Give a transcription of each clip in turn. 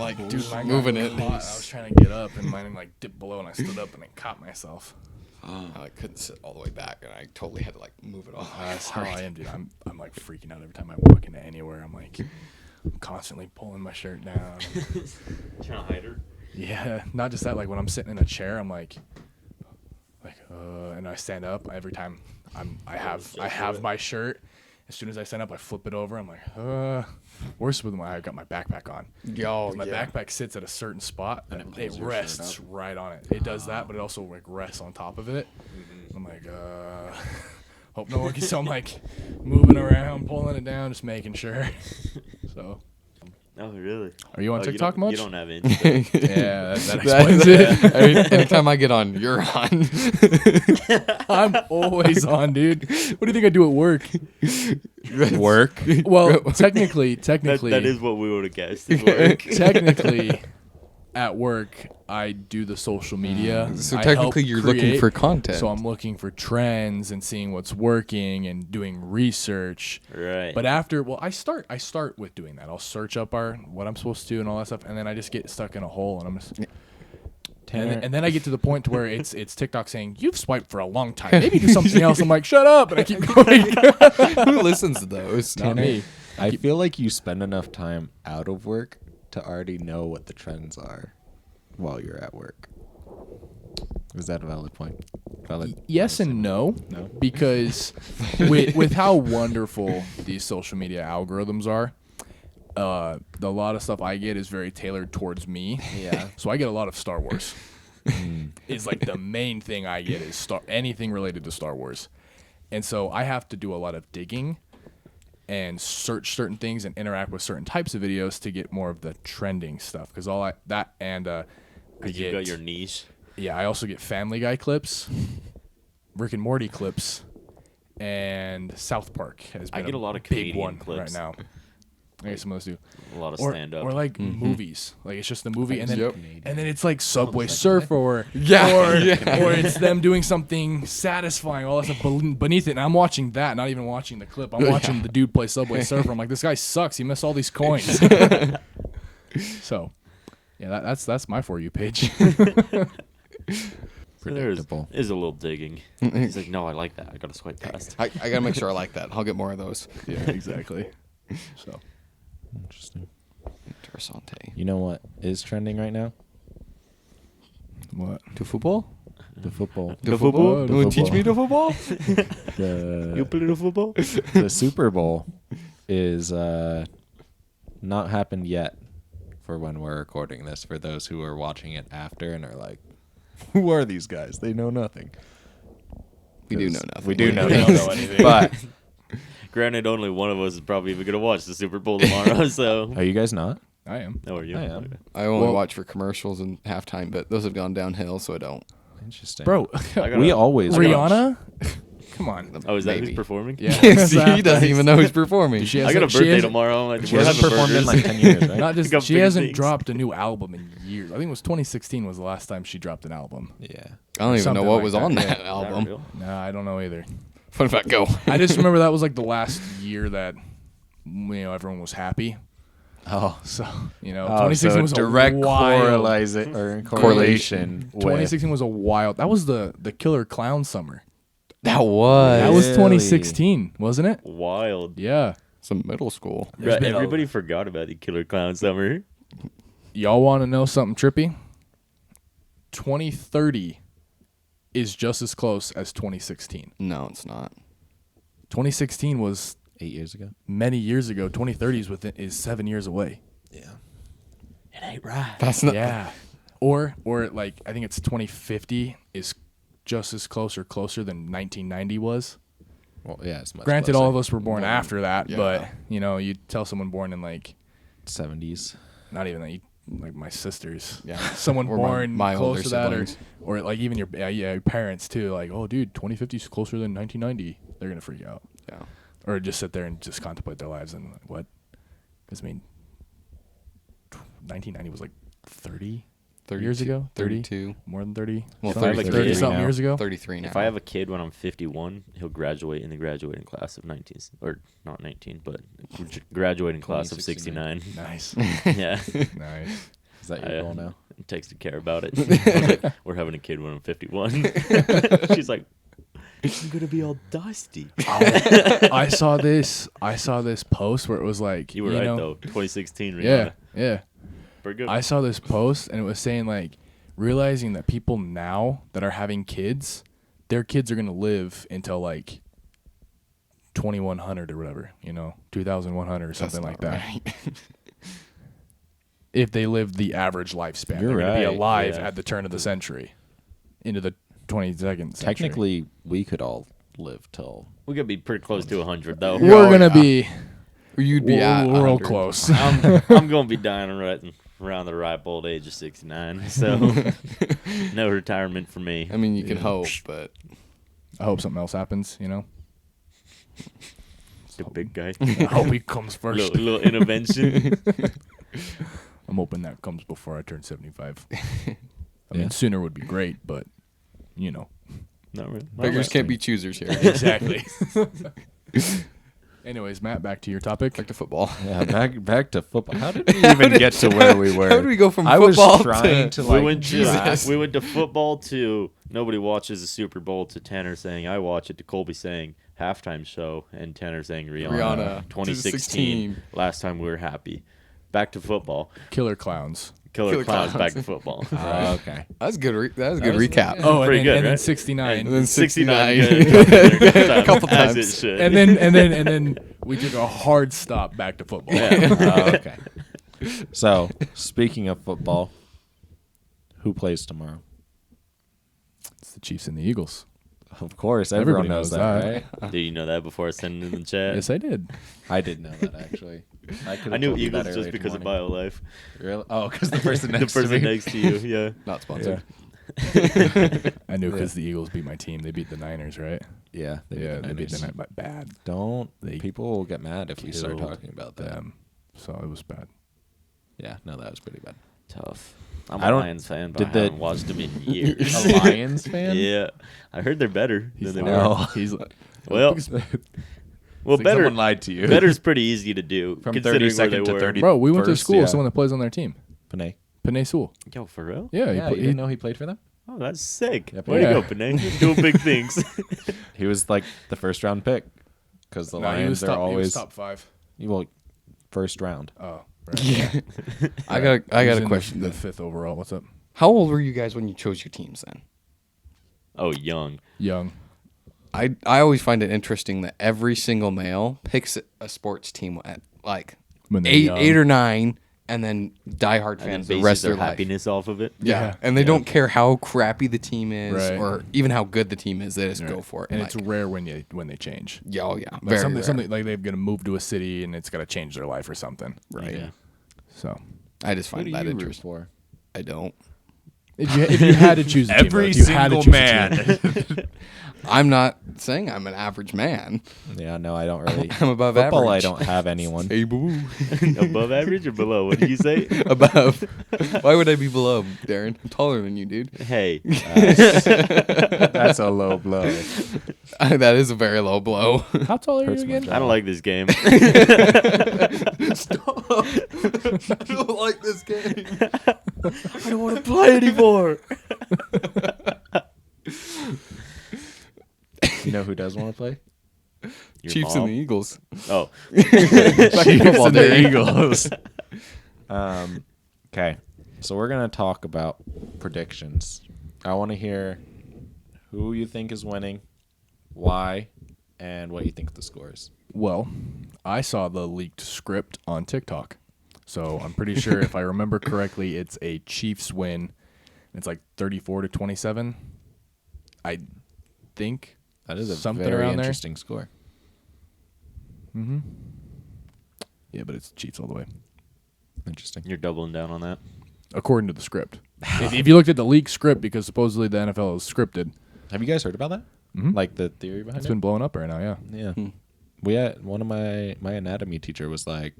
like Dude, mine got moving really it. hot. I was trying to get up, and mine like dipped below, and I stood up and I caught myself. I couldn't sit all the way back, and I totally had to like move it off. That's how I am, dude. I'm like freaking out every time I walk into anywhere. I'm like constantly pulling my shirt down. Trying to hide her. Yeah, not just that. Like when I'm sitting in a chair, I'm like, and I stand up every time. I have my shirt. As soon as I stand up, I flip it over. I'm like, worse with I got my backpack on. Yo, My backpack sits at a certain spot and it pulls your shirt rests up. right on it. It does that, but it also like rests on top of it. I'm like, hope no one can. So I'm like moving around, pulling it down, just making sure. So, Oh, really? are you on Oh, TikTok you much? don't have Insta. Yeah, that explains it. I mean, anytime I get on, you're on. I'm always on, dude. What do you think I do at work? Work. Well, technically, that is what we would have guessed. Is work. technically, at work, I do the social media. So I technically help you're looking create. for content. So I'm looking for trends and seeing what's working and doing research. Right. But after, I start with doing that. I'll search up what I'm supposed to do and all that stuff, and then I just get stuck in a hole, and I'm just. And then I get to the point to where it's TikTok saying you've swiped for a long time. Maybe do something else. I'm like, shut up, and I keep going. Who listens to those? Not me. I feel like you spend enough time out of work to already know what the trends are while you're at work. Is that a valid point? Yes and no, No? because with how wonderful these social media algorithms are, a lot of stuff I get is very tailored towards me. Yeah. So I get a lot of Star Wars. Is like the main thing I get is anything related to Star Wars, and so I have to do a lot of digging and search certain things and interact with certain types of videos to get more of the trending stuff. Because I you got your niche. Yeah, I also get Family Guy clips, Rick and Morty clips, and South Park has been I get a lot of big Canadian one clips. right now. I guess some of those do. A lot of Or, stand up. or like movies, like it's just the movie, and then Yep. and then it's like Subway Surf or Yeah, or, yeah. or it's them doing something satisfying, all that stuff beneath it, and I'm watching that, not even watching the clip. I'm watching the dude play Subway Surfer. I'm like, this guy sucks. He missed all these coins. So, yeah, that's my For You page. Predictable. Is a little digging. He's like, no, I like that. I gotta swipe past. I gotta make sure I like that. I'll get more of those. Yeah, exactly. So. Interesting. Interessante. You know what is trending right now? What? To football? The football. The football? You want to teach me the football? You The, play the football? the Super Bowl is not happened yet for when we're recording this. For those who are watching it after and are like, who are these guys? They know nothing. We do know nothing. We do know We don't nothing. know anything. But Granted, only one of us is probably even gonna watch the Super Bowl tomorrow. So, are you guys not? I am. how are you? I am. Okay. I only Well- watch for commercials and halftime, but those have gone downhill, so I don't. Interesting. Bro, I gotta- we always watch. Rihanna? Come on. Oh, is that Maybe. who's performing? Yeah. See, he doesn't even know who's performing. She I has got a she birthday has- tomorrow. Like, She we're hasn't having performed in burgers. like 10 years, right? Not just Got she big hasn't things. dropped a new album in years. I think it was 2016 was the last time she dropped an album. Yeah. I don't even know Something what like was that. on Yeah. that Is that album. real? Nah, I don't know either. Fun fact, go. I just remember that was like the last year that everyone was happy. Oh. So 2016 so was direct a wild. correlation. 2016 was a wild. That was the Killer Clown summer. That was. That was Really? 2016, wasn't it? Wild. Yeah. Some middle school. There's Right, been a- everybody forgot about the Killer Clown Summer. Y'all want to know something trippy? 2030 is just as close as 2016. No, it's not. 2016 was 8 years ago. many years ago. 2030 is 7 years away. Yeah. It ain't right. That's not. Yeah. Or like I think it's 2050 is just as closer than 1990 was. Well, yeah, it's much Granted, closer. all of us were born Well, after that, yeah. but you tell someone born in like 70s. not even that, like my sisters, Yeah. someone Or born my close older to that, siblings. or like even your your parents too. Like, oh, dude, 2050 is closer than 1990. They're gonna freak out, Yeah. or just sit there and just contemplate their lives and like, what? Because 1990 was like 30. years ago? 30? 32. More than 30? Well, If I have a 33 kid 30 something now. years ago? 33 now. If I have a kid when I'm 51, he'll graduate in the graduating class of 19, or not 19, but graduating class of 2069. 69. Nice. Yeah. Nice. Is that your goal now? Texted Care about it. I was like, we're having a kid when I'm 51. She's like, I'm gonna be all dusty. I saw this post where it was like, You were right know, though. 2016. Rihanna. Yeah, yeah. Pretty good. I saw this post and it was saying like realizing that people now that are having kids, their kids are gonna live until like 2100 or whatever, 2100 or something like that. Right. If they live the average lifespan, You're they're gonna be right, alive yeah. at the turn of the century, into the 22nd century. Technically, we could all live till. We could be pretty close to 100 though. we're Oh, gonna yeah. be You'd be at real 100. close. I'm gonna be dying right around the ripe old age of 69. So no retirement for me. I mean, you can hope, but I hope something else happens. The big guy. I hope he comes first. little intervention. I'm hoping that comes before I turn 75. I Yeah. mean, sooner would be great, but Not really. beggars can't be choosers here. exactly. Anyways, Matt, back to your topic. Back to football. Yeah, back to football. How did we even get to where we were? How did we go from I was football trying to we like. went Jesus. we went to football to nobody watches the Super Bowl to Tanner saying I watch it to Colby saying halftime show and Tanner saying Rihanna 2016 last time we were happy. Back to football. Killer Clowns. Killer Killer Clowns Clowns. back to football. Okay. That was good. That was a good was recap. good. Oh, Pretty good, and then right? 69. And then 69 69. a Couple as times. it should. and then we took a hard stop back to football. Okay. So, speaking of football, who plays tomorrow? It's the Chiefs and the Eagles. Of course, everyone Everybody knows knows that, that. right? Did you know that before I sent it in the chat? Yes, I did. I did know that actually. I knew Eagles just because of BioLife. Really? Oh, because the person The next to person me. next to you, yeah. Not sponsored. I knew because the Eagles beat my team. They beat the Niners, right? Yeah, They beat the Niners. Niners bad. Don't. They People will get mad if we start killed talking about that. Them. So it was bad. Yeah, no, that was pretty bad. Tough. I'm I a don't- Lions fan, but did I the- haven't watched them in years. A Lions fan? Yeah. I heard they're better than they No. were. He's Well, well, better. Someone lied to you. Better's pretty easy to do From considering where 32nd they to were. 30. bro. We went to First, school yeah. with someone that plays on their team. Panay. Panay Sewell. Yo, for real? Yeah, Yeah, you didn't know he played for them? Oh, that's sick. Yep. Way Yeah. to go, Panay. You're doing big things. He was like the first round pick because the No, he was Lions are top, he was always top 5. well first round. Oh, right. Yeah. I He got was a in question. The then. 5th overall. What's up? How old were you guys when you chose your teams then? Oh, young. Young. I always find it interesting that every single male picks a sports team at like When they're 8 young. or 9, and then diehard And then fans the bases rest of their their life. happiness off of it. Yeah. Yeah. And they Yeah. don't care how crappy the team is Right. or even how good the team is. They just go Right. for it. And like, it's rare when they change. yeah, oh yeah, Like very something, rare. something like they're gonna move to a city and it's gonna change their life or something. Right. Yeah. So I just Who find do that you root interesting. for? I don't. if you had to choose a team, though, if you had to choose a team. I'm not saying I'm an average man. Yeah, no, I don't really. I'm above Football, average. I don't have anyone. Hey, boo. Above average or below? What did you say? Above. Why would I be below, Darren? I'm taller than you, dude. Hey. That's a low blow. That is a very low blow. How tall are Hurts you my again? jaw. I don't like this game. Stop. I don't like this game. I don't want to play anymore. You know who does want to play? Your Chiefs mom? and the Eagles. Oh. Football, and the Darren. Eagles. Okay, so we're gonna talk about predictions. I want to hear who you think is winning, why, and what you think the score is. Well, I saw the leaked script on TikTok. So I'm pretty sure if I remember correctly, it's a Chiefs win. It's like 34-27. I think That is a something very around there. interesting score. Yeah, but it's Chiefs all the way, Interesting. You're doubling down on that. according to the script. if you looked at the leaked script, because supposedly the NFL is scripted, Have you guys heard about that? Mhm. Like the theory behind it's it? been blowing up right now. Yeah. Yeah. We had one of my anatomy teacher was like,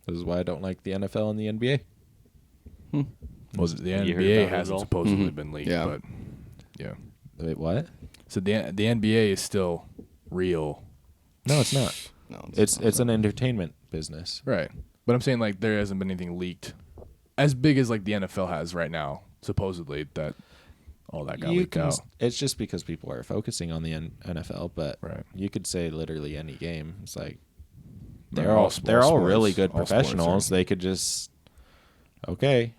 "This is why I don't like the NFL and the NBA." Well, the You heard NBA about it at hasn't all? supposedly been leaked, Yeah. but yeah. Wait, what? So the NBA is still real, No, it's not. No, It's an entertainment business. right? But I'm saying like there hasn't been anything leaked as big as like the NFL has right now, supposedly that all that got leaked out. It's just because people are focusing on the NFL, but Right. you could say literally any game. It's like Right, they're all sports, really good all sports professionals. are- They could just okay,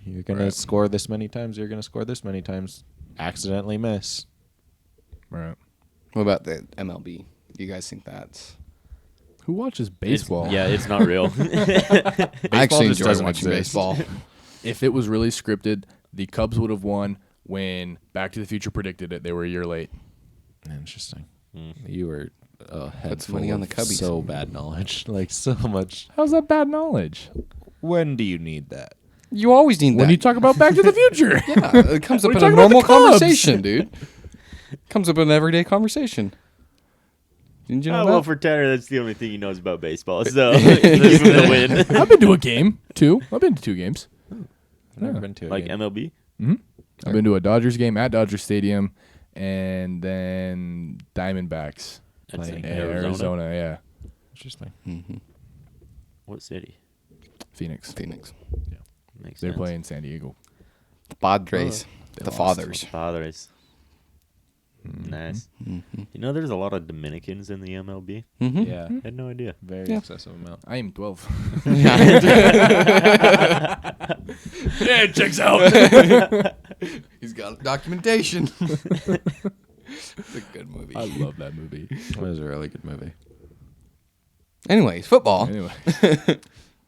you're gonna Right. score this many times. You're gonna score this many times. Accidentally miss. Right. What about the MLB? Do you guys think that's? Who watches It's- baseball? Yeah, it's not real. I actually just enjoy doesn't watching exist. baseball. If it was really scripted, the Cubs would have won when Back to the Future predicted it. They were a year late. Interesting. Mm. You were head Put some money on the Cubbies. So bad knowledge, like so much. How's that bad knowledge? When do you need that? You always need When that. you talk about Back to the Future. yeah, it comes What up are in you a talking about normal the Cubs? conversation, dude. Comes up in an everyday conversation. Didn't you know that? Well, for Tanner, that's the only thing he knows about baseball. So give him the win. I've been to a game, too. I've been to 2 games. I've never Yeah. been to a Like game. MLB. I've been to a Dodgers game at Dodger Stadium and then Diamondbacks That's Playing in in Arizona. Arizona. Yeah. Interesting. Mm-hmm. What city? Phoenix. Phoenix. Makes They're sense. playing San Diego. Padres. They the lost. fathers. Padres. Nice. Mm-hmm. You know, there's a lot of Dominicans in the MLB. Mm-hmm. Yeah, I had no idea. very Yeah. excessive amount. I am 12. yeah, it checks out. he's got documentation. It's a good movie. I love that movie. It was a really good movie. Anyways, football. Anyway.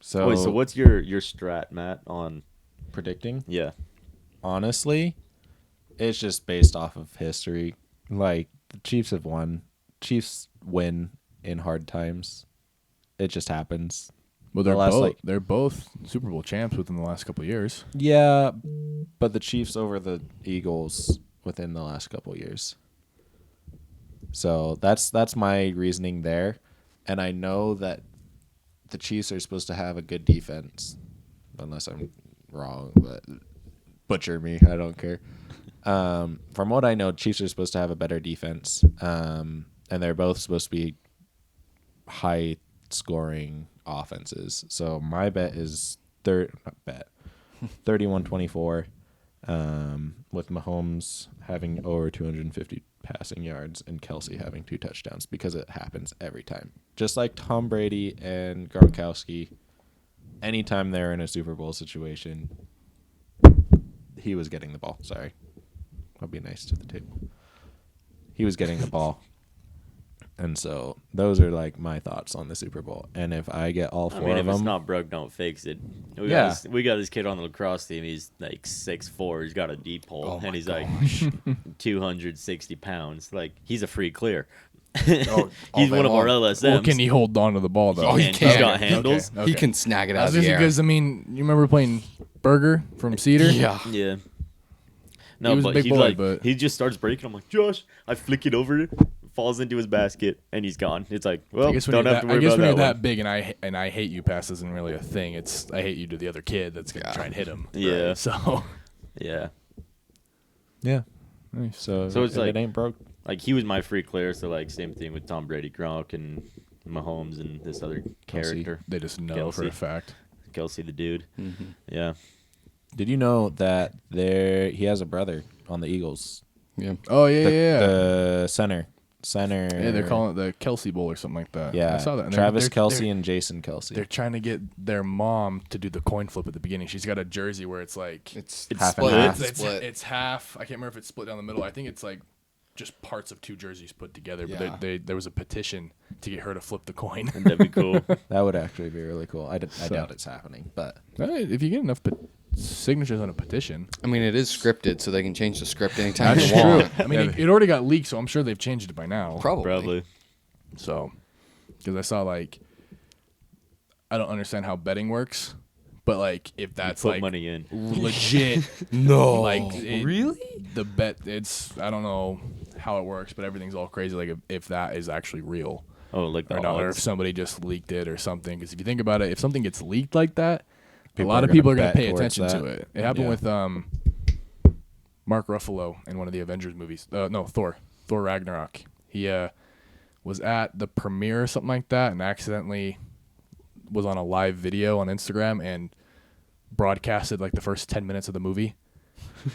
So, Wait, so what's your strat, Matt, on... predicting? Yeah. Honestly, it's just based off of history. Like the Chiefs have won. Chiefs win in hard times. It just happens. Well, The last, like- they're both Super Bowl champs within the last couple of years. Yeah, but the Chiefs over the Eagles within the last couple years. So that's my reasoning there, and I know that the Chiefs are supposed to have a good defense, unless I'm wrong. But butcher me, I don't care. From what I know, Chiefs are supposed to have a better defense, and they're both supposed to be high scoring offenses. So my bet is 31-24, with Mahomes having over 250 passing yards and Kelsey having 2 touchdowns, because it happens every time. Just like Tom Brady and Gronkowski, anytime they're in a Super Bowl situation, he was getting the ball. Sorry. I'll be nice to the table. He was getting the ball. And so those are like my thoughts on the Super Bowl. And if I get all 4 I mean, of if it's them, not broke, don't fix it. Yeah. We got this kid on the lacrosse team. He's like 6'4". He's got a deep pole, Oh my and he's gosh. like 260 pounds. Like, he's a free clear. all He's day one of our long. LSMs. Or can he hold on to the ball, though? Oh, he He's can. got handles. Okay. He can snag it I out was of the just air. because, I mean, you remember playing Burger from Cedar? Yeah. Yeah. He No, was a but big he boy, like but- he just starts breaking. I'm like, Josh, I flick it over, falls into his basket, and he's gone. It's like, well, I guess when don't you're have to that, worry I guess about when you're that that one. big and I hate you pass isn't really a thing. It's I hate you to the other kid that's gonna Yeah. try and hit him. Yeah. So Yeah. yeah. nice. So it's if like- it ain't broke, Like, he was my free clear, so like same thing with Tom Brady, Gronk, and Mahomes, and this other Kelsey. character, They just know for Kelsey. a fact. Kelsey the dude. Mm-hmm. Yeah. did you know that he has a brother on the Eagles? Yeah. Oh yeah, The, yeah. the center. Yeah, they're calling it the Kelsey Bowl or something like that. Yeah, I saw that. And Travis they're- Kelsey they're- and Jason Kelsey. They're trying to get their mom to do the coin flip at the beginning. She's got a jersey where it's like It's half and split. half. it's, Split. it's half. I can't remember if it's split down the middle. I think it's like just parts of 2 jerseys put together. But Yeah. there was a petition to get her to flip the coin. That'd be cool. That would actually be really cool. I So- doubt it's happening, but If you get enough signatures on a petition, I mean, it is scripted, so they can change the script anytime that's they true. want. I mean, it already got leaked, so I'm sure they've changed it by now. Probably. Probably. So, because I saw like, I don't understand how betting works, but like if that's Put like money in. legit, No. like really? the bet, it's I don't know how it works, but everything's all crazy. Like if that is actually real Oh, like the or not, or if odds. somebody just leaked it or something. Because if you think about it, if something gets leaked like that, a lot of people are going to bet pay towards attention to that. it. It happened Yeah. with Mark Ruffalo in one of the Avengers movies. No, Thor Ragnarok. He was at the premiere or something like that and accidentally was on a live video on Instagram and broadcasted like the first 10 minutes of the movie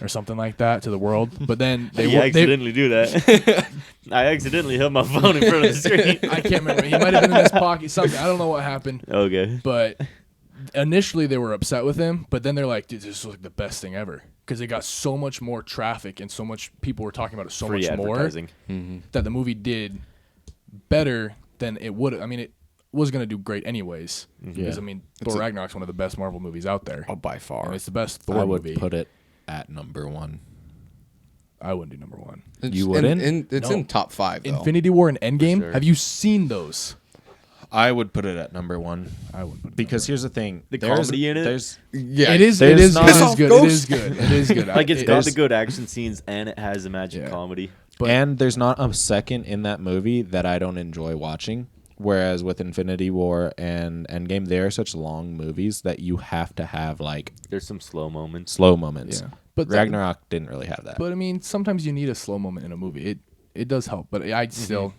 or something like that to the world. But then You accidentally do that. I accidentally held my phone in front of the screen. I can't remember. He might have been in his pocket. Something. I don't know what happened. Okay. But initially they were upset with him. But then they're like, dude, this was like the best thing ever. Because it got so much more traffic and so much people were talking about it so Free much more advertising. that the movie did better than it would. I mean, it was going to do great anyways. Because, I mean, Thor Ragnarok's one of the best Marvel movies out there. Oh, by far. And it's the best Thor I would movie. put it at number 1. I wouldn't do number 1. You wouldn't? It's No. in top 5, though. Infinity War and Endgame. sure. Have you seen those? I would put it at number 1 I wouldn't put it because here's the thing: The there's- comedy in it? There's Yeah, It is. There's It is. not- It is good. It Ghost. is good. It is good. Like it's got There's- the good action scenes and it has the magic Yeah. comedy. But- and there's not a second in that movie that I don't enjoy watching. Whereas with Infinity War and Endgame, they are such long movies that you have to have like There's some slow moments. slow moments. Yeah. But that- Ragnarok didn't really have that. But I mean, sometimes you need a slow moment in a movie. It does help, but I'd still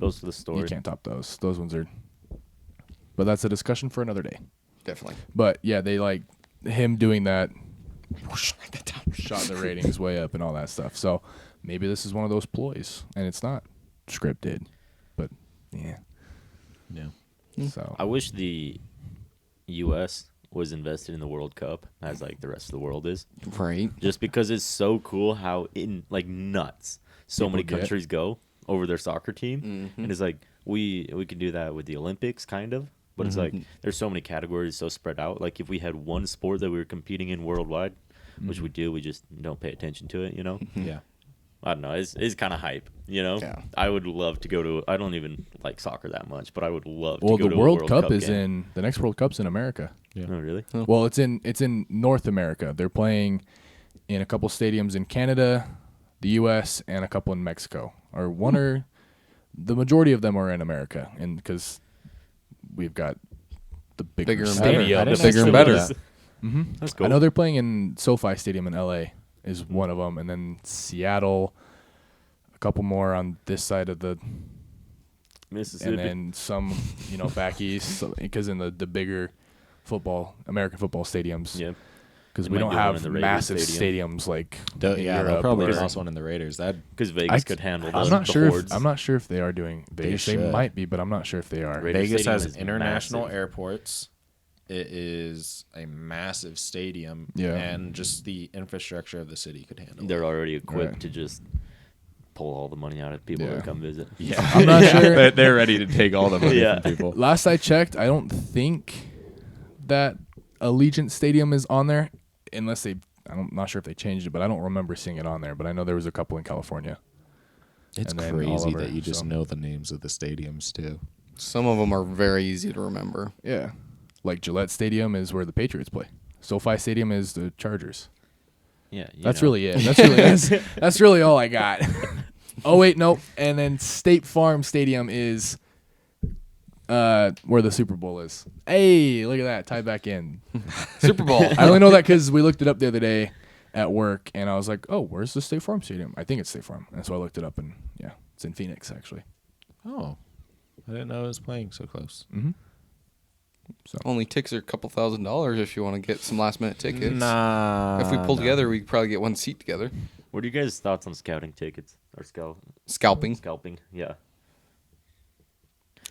Those for the you story. can't top those. Those ones are. But that's a discussion for another day. definitely. But yeah, they like him doing that. Shot the ratings way up and all that stuff. So maybe this is one of those ploys, and it's not scripted. But yeah. yeah. So I wish the U.S. was invested in the World Cup as like the rest of the world is, Right. just because it's so cool how in like nuts so People many get. countries go over their soccer team, and it's like we can do that with the Olympics, kind of. But it's like there's so many categories so spread out. Like if we had one sport that we were competing in worldwide, which we do, we just don't pay attention to it, you know. Yeah. I don't know. It's kind of hype, you know. Yeah. I would love to go to. I don't even like soccer that much, but I would love well, to go the to World a Cup is game. in the next World Cup's in America. Yeah. Oh, really? Well, it's in North America. They're playing in a couple stadiums in Canada, the U.S., and a couple in Mexico. Or one or the majority of them are in America, and because we've got the Bigger and stadium. better. I The didn't bigger and actually better. know that. Mm-hmm. That's cool. I know they're playing in SoFi Stadium in L.A. is one of them, and then Seattle, a couple more on this side of the, Mississippi. and then some back east, because in the bigger American football stadiums. yeah. Because They we might don't do one have in the Raiders massive stadium. stadiums like They'll- in yeah, they'll Europe probably or- toss one in the Raiders. That Because Vegas could handle I'm those. not the sure. hordes. I'm not sure if they are doing Vegas. They should. might be, but I'm not sure if they are. Raiders Vegas Stadium has is international massive. airports. It is a massive stadium, Yeah. and just the infrastructure of the city could handle They're it. already equipped Right. to just pull all the money out of people Yeah. that come visit. Yeah, I'm not sure. They're ready to take all the money Yeah. from people. Last I checked, I don't think that Allegiant Stadium is on there, unless they. I'm not sure if they changed it, but I don't remember seeing it on there. But I know there was a couple in California. It's And then all crazy over, that you just so. know the names of the stadiums too. Some of them are very easy to remember. Yeah, like Gillette Stadium is where the Patriots play. SoFi Stadium is the Chargers. Yeah. That's really it. That's really all I got. Oh wait, nope. And then State Farm Stadium is where the Super Bowl is. Hey, look at that. Tie back in. Super Bowl. I only know that because we looked it up the other day at work, and I was like, "Oh, where's the State Farm Stadium?" I think it's State Farm, and so I looked it up, and yeah, it's in Phoenix actually. Oh, I didn't know it was playing so close. Only tickets are a couple $1,000s if you want to get some last minute tickets. Nah. If we pull no. together, we could probably get one seat together. What are you guys' thoughts on scouting tickets or Scalping. scalping? Yeah.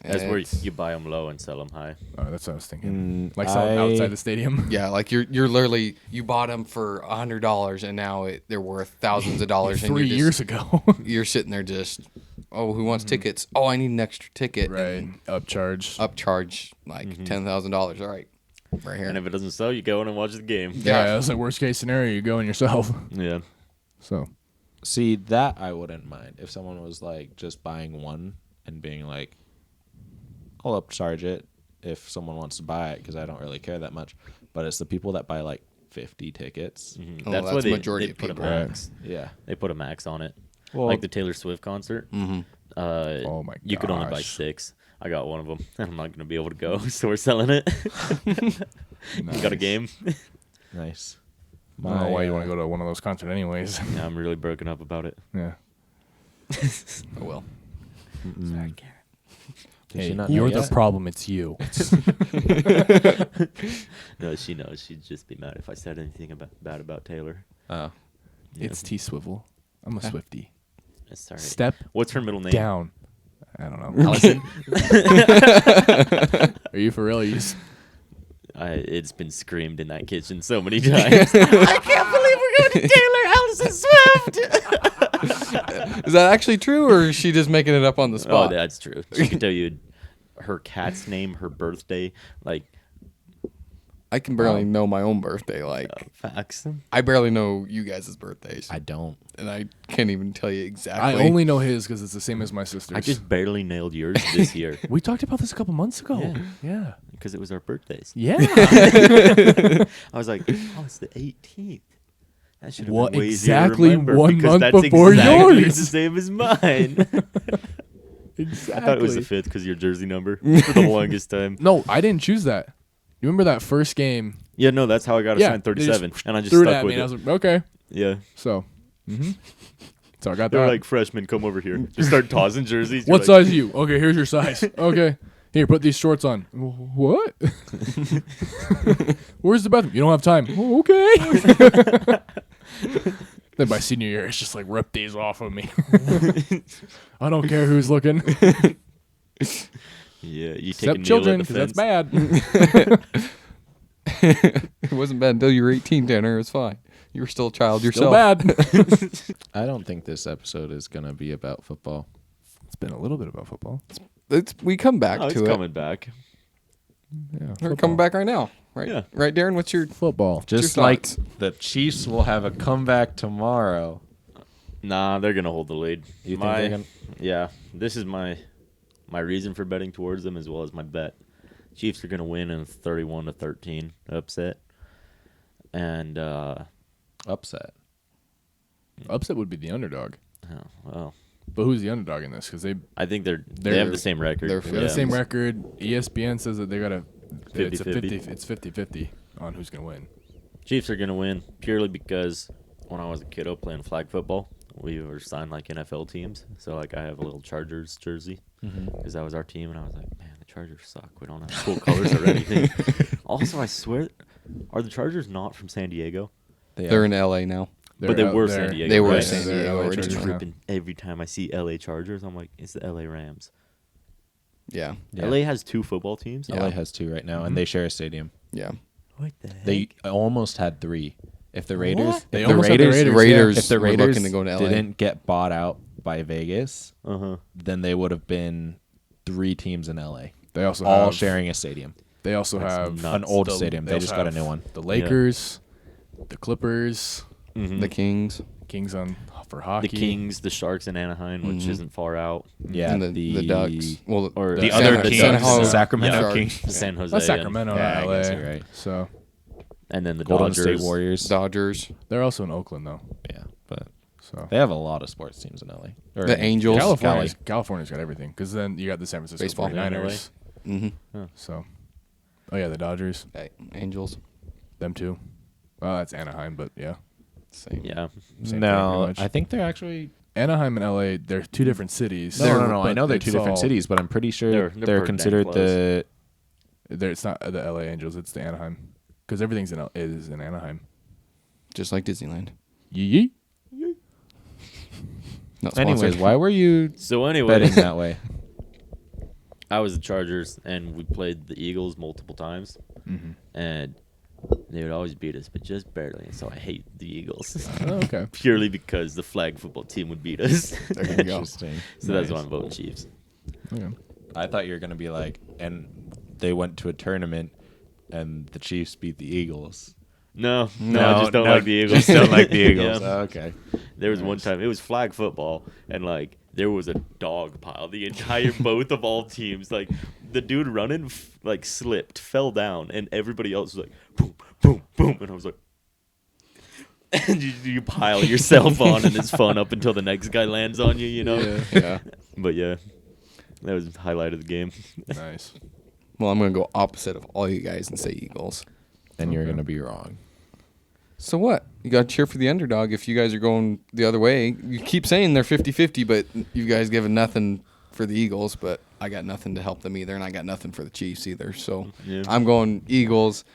That's where It's- you buy them low and sell them high. Oh, that's what I was thinking. Mm, Like selling I- outside the stadium. Yeah, like you're literally you bought them for $100 and now they're worth thousands of dollars. 3 and you're years just, ago. you're sitting there just, oh, who wants tickets? Oh, I need an extra ticket. Right. And Upcharge. upcharge like $10,000. All right, right here. And if it doesn't sell, you go in and watch the game. Yeah, that's like worst case scenario. You go in yourself. Yeah. So See, that I wouldn't mind if someone was like just buying one and being like, I'll upcharge it if someone wants to buy it because I don't really care that much. But it's the people that buy like 50 tickets. Oh, That's why that's majority they of put a people. max. Yeah. They put a max on it. Well, Like the Taylor Swift concert. Mm-hmm. Oh my You could only buy gosh. 6. I got one of them, and I'm not going to be able to go, so we're selling it. You got a game? Nice. I don't know why you want to go to one of those concerts anyways. Yeah, I'm really broken up about it. Yeah. Oh well. Sorry, Karen. Did she Hey, not you're know the yet? problem. It's you. No, she knows. She'd just be mad if I said anything bad about Taylor. Oh. Yeah. It's T Swivel. I'm a Swifty. Sorry. Step What's her middle name? down. I don't know. Allison. Are you for real? You just, It's been screamed in that kitchen so many times. I can't believe we're going to Taylor Allison Swift. Is that actually true, or is she just making it up on the Oh, spot? that's true. She can tell you her cat's name, her birthday, like I can barely know my own birthday. Like, facts. I barely know you guys' birthdays, I don't. and I can't even tell you exactly. I only know his because it's the same as my sister's. I just barely nailed yours this year We talked about this a couple months ago. Yeah. Yeah. because it was our birthdays. Yeah. I was like, oh, it's the 18th. That should have What, been way easier to exactly remember, 1 because month that's before exactly yours. the same as mine. Exactly. I thought it was the 5th because your jersey number for the longest time. No, I didn't choose that. You remember that first game? Yeah, no, that's how I got Yeah, assigned they just 37, and I just Threw it stuck at me, with and I it. was like, okay. Yeah, So, so I got they were that. like, freshmen, come over here. Just start tossing jerseys. You're What like, size are you? Okay, here's your size. Okay. Here, put these shorts on. What? Where's the bathroom? You don't have time. Oh, okay. Then by senior year, it's just like rip these off of me. I don't care who's looking. Yeah, you take a Except kneel children, at the because fence. that's bad. It wasn't bad until you were 18, Tanner. It was fine. You were still a child Still yourself. bad. I don't think this episode is gonna be about football. It's been a little bit about football. We come back Oh, it's to it. coming back. Yeah, We're coming back right now. Right? Yeah. Right, Darren? What's your Football. Just your like thoughts? the Chiefs will have a comeback tomorrow. Nah, they're gonna hold the lead. You think they're gonna? Yeah, this is my reason for betting towards them as well as my bet. Chiefs are gonna win in 31-13 upset, and Upset. Upset would be the underdog. oh, well, But who's the underdog in this? Because they I think they They're- have the same record. they're have the same record. ESPN says that they got a 50-50. It's 50-50 on who's gonna win. Chiefs are gonna win purely because when I was a kiddo playing flag football, we were signed like NFL teams. So like I have a little Chargers jersey because that was our team, and I was like, man, the Chargers suck. We don't have cool colors or anything. Also, I swear, are the Chargers not from San Diego? They're in LA now. But they out were there. San Diego. They were right? San They're Diego LA originally. Chargers now. Tripping every time I see LA Chargers. I'm like, it's the LA Rams. Yeah. Yeah. LA has 2 football teams. LA has 2 right now, and they share a stadium. Yeah. What the heck? They almost had 3. If the Raiders, What? if They the almost had the Raiders, Raiders, Raiders if the were Raiders looking to go to LA. didn't get bought out by Vegas, Uh-huh. then they would have been 3 teams in LA, They also all have, sharing a stadium, They also That's have nuts. an old the- stadium. They also just got a have new one. The Lakers, the Clippers, Mhm. The Kings. Kings on for hockey. The Kings, the Sharks in Anaheim, which isn't far out. Yeah, And the Ducks. Well, or the San- other the Kings, San the Jose Sacramento Sharks. Kings, San Jose. That's Sacramento, Yeah, I not LA. guess you're right. So And then the Golden Dodgers. State Warriors. Dodgers. they're also in Oakland though. Yeah, but So they have a lot of sports teams in LA. Or The Angels. California's got everything because then you got the San Francisco Baseball. 49ers. Mm-hmm. So, oh yeah, the Dodgers, Angels. them too. Well, that's Anaheim, but yeah, Same. Yeah. same thing, No, pretty much. I think they're actually. Anaheim and LA, they're 2 different cities. No. I But know they're it's 2 different all- cities, but I'm pretty sure They're they're pretty considered dang the. It's not the LA Angels, it's the Anaheim, because everything's is in Anaheim. Just like Disneyland. Yee. Not sponsored. Anyways, why were you So anyway, betting that way? I was the Chargers, and we played the Eagles multiple times, and they would always beat us, but just barely. And so I hate the Eagles Oh, okay. purely because the flag football team would beat us. There you go. Interesting. So that's why I'm voting Chiefs. Okay. I thought you were gonna be like, and they went to a tournament, and the Chiefs beat the Eagles. No, I just don't like the Eagles. Just don't like the Eagles. Yeah. Oh, okay. There was one time it was flag football, and like there was a dog pile. The entire both of all teams, like the dude running, like slipped, fell down, and everybody else was like boom, boom, boom, and I was like, and you pile yourself on, and it's fun up until the next guy lands on you. You know. Yeah. But yeah, that was the highlight of the game. Nice. Well, I'm gonna go opposite of all you guys and say Eagles. And you're gonna be wrong. So what? You got to cheer for the underdog if you guys are going the other way. You keep saying they're 50-50, but you guys giving nothing for the Eagles, but I got nothing to help them either, and I got nothing for the Chiefs either. So Yeah. I'm going Eagles.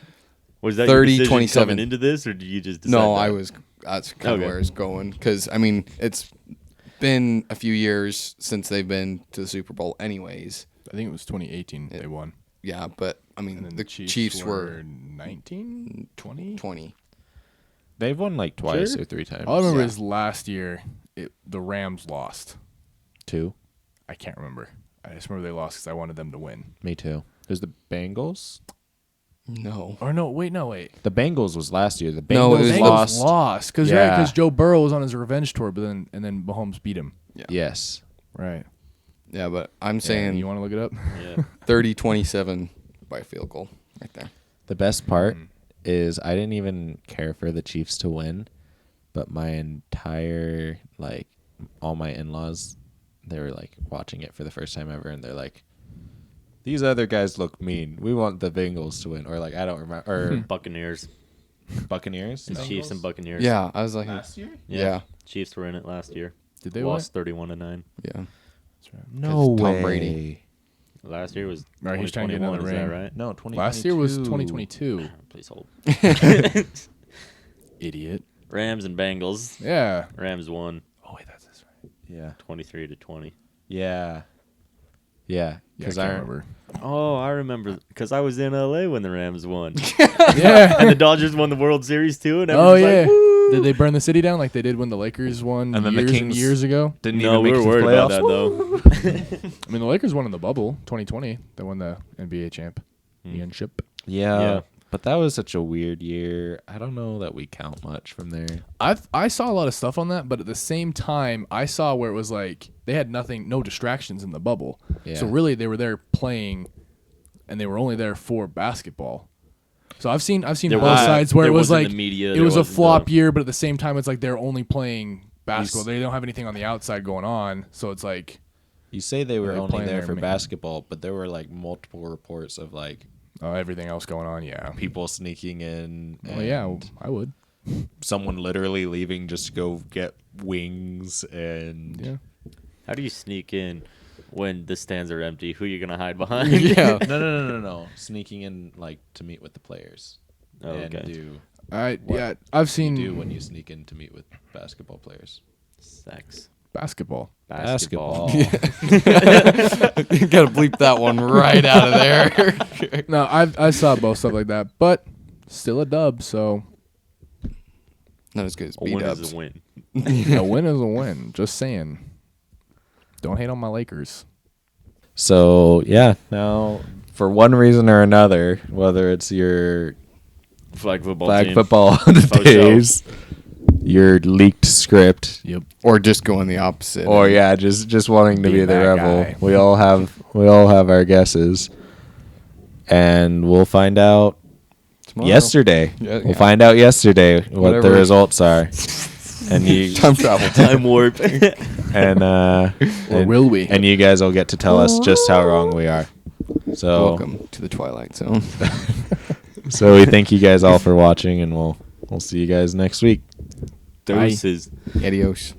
Was that 30, your decision 27. coming into this, or did you just decide No, that? that's kind of Okay. where it's going. Because, I mean, it's been a few years since they've been to the Super Bowl anyways. I think it was 2018 they won. Yeah, but, I mean, And then the Chiefs were 19, 20. 20. They've won like twice Sure. or 3 times. All I remember Yeah. is last year the Rams lost. 2. I can't remember. I just remember they lost because I wanted them to win. Me too. There's the Bengals. No. Or no, wait. The Bengals was last year. The Bengals No, it was Bengals lost. lost because Yeah. Joe Burrow was on his revenge tour, but then Mahomes beat him. Yes. Right. Yeah, but I'm Yeah, saying you want to look it up? Yeah. 30-27 by field goal right there. The best part is I didn't even care for the Chiefs to win, but my entire all my in-laws, they were like watching it for the first time ever, and they're like, "These other guys look mean. We want the Bengals to win." Or I don't remember. Or Buccaneers. Buccaneers. It's Chiefs and Buccaneers. Yeah, I was like, year. yeah. Chiefs were in it last year. Did they Lost 31-9. Yeah. No Tom way. Brady. Last year was Right, he's trying to get 2021, another is that ring. right? No, 2022. Last year was 2022. Please hold. Idiot. Rams and Bengals. Yeah. Rams won Oh wait, that's this right. Yeah. 23-20. Yeah. Yeah. Yeah, I Because can't remember. Oh, I remember because I was in LA when the Rams won. Yeah. And the Dodgers won the World Series too. And Oh everyone's yeah. like, "Woo!" Did they burn the city down like they did when the Lakers won And then the years and Kings- years ago? didn't No, even we make were it to worried the about playoffs. that though. I mean, the Lakers won in the bubble 2020. They won the NBA championship. Yeah. Yeah. But that was such a weird year. I don't know that we count much from there. I saw a lot of stuff on that, but at the same time, I saw where it was like they had no distractions in the bubble. Yeah. So really, they were there playing, and they were only there for basketball. So I've seen There both was- sides where there it was wasn't like the media, it there was a wasn't flop the- year, but at the same time, it's like they're only playing basketball. They don't have anything on the outside going on, so it's like You say they were They're only playing there their for main- basketball, but there were like multiple reports of like everything else going on. Yeah. people sneaking in. Well, yeah, and I would. someone literally leaving just to go get wings and Yeah. How do you sneak in when the stands are empty? Who are you gonna hide behind? Yeah. no. Sneaking in like to meet with the players. Oh, and okay. do I've you seen do when you sneak in to meet with basketball players. Sex. basketball. Basketball. You gotta bleep that one right out of there. No, I saw both stuff like that, but still a dub. So Not as good as A win B-dubs. is a win. a win is a win. Just saying. Don't hate on my Lakers. So yeah, now for one reason or another, whether it's your Flag football flag team. football Faux days, your leaked script, Yep. Or just going the opposite. or yeah, just wanting to be Being the that rebel. guy. We all have our guesses, and we'll find out Tomorrow. yesterday. Yeah, We'll yeah. find out yesterday what the Whatever. results are, and you Time travel. Time warp. and Or will we? And you guys will get to tell us just how wrong we are. So Welcome to the Twilight Zone. So we thank you guys all for watching, and we'll see you guys next week. Deuces. Adios.